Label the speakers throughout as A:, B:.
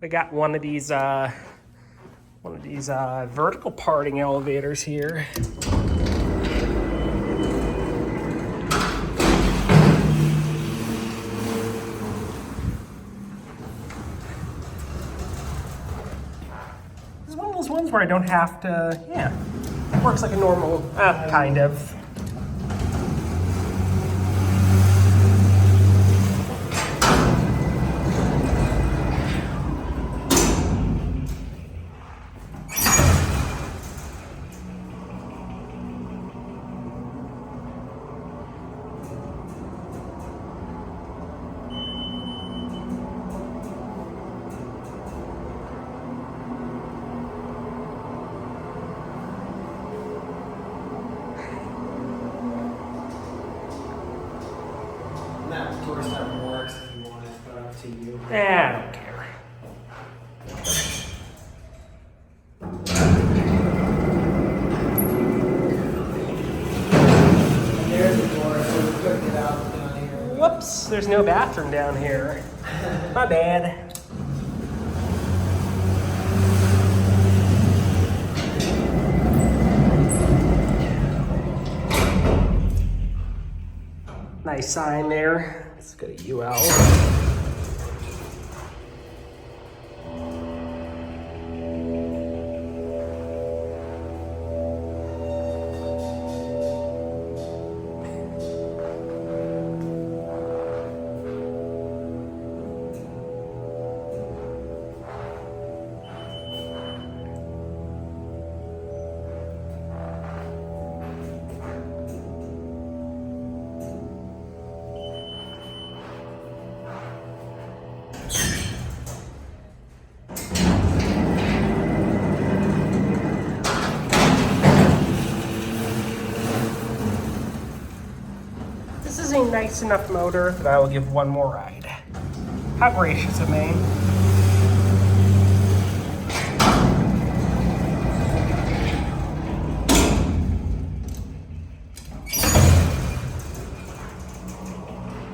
A: We got one of these vertical parting elevators here. This is one of those ones where I don't have to, yeah, it works like a normal, kind of.
B: That door stuff works if you want it, but up to you.
A: I don't care.
B: There's the door, so we couldn't get out down here.
A: Whoops, there's no bathroom down here. My bad. Nice sign there. Let's go to UL. This is a nice enough motor that I will give one more ride. How gracious of me.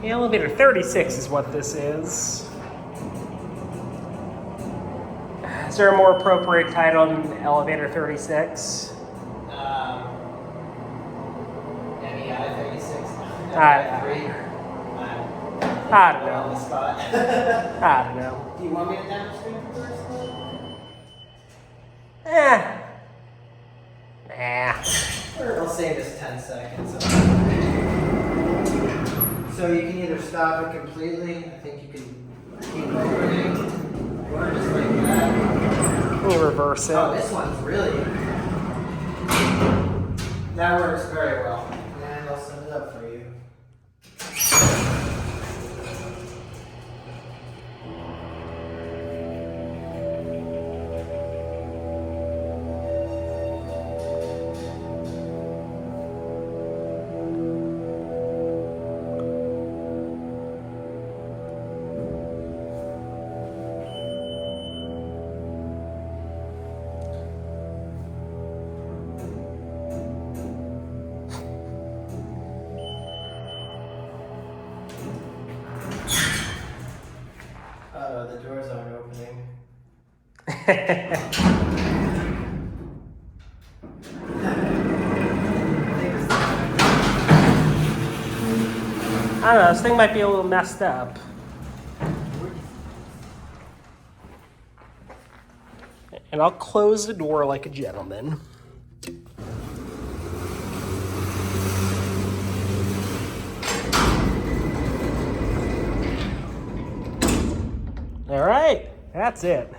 A: The elevator 36 is what this is. Is there a more appropriate title than elevator 36?
B: MEI 36.
A: I don't know.
B: On the spot.
A: I don't know.
B: Do you want me to demonstrate first?
A: Nah.
B: Or I'll save this 10 seconds. So you can either stop it completely, I think you can keep opening, or just like that.
A: Let me reverse it.
B: Oh, this one's really, that works very well. And I'll set it up for you. The doors aren't opening.
A: I don't know, this thing might be a little messed up. And I'll close the door like a gentleman. All right, that's it.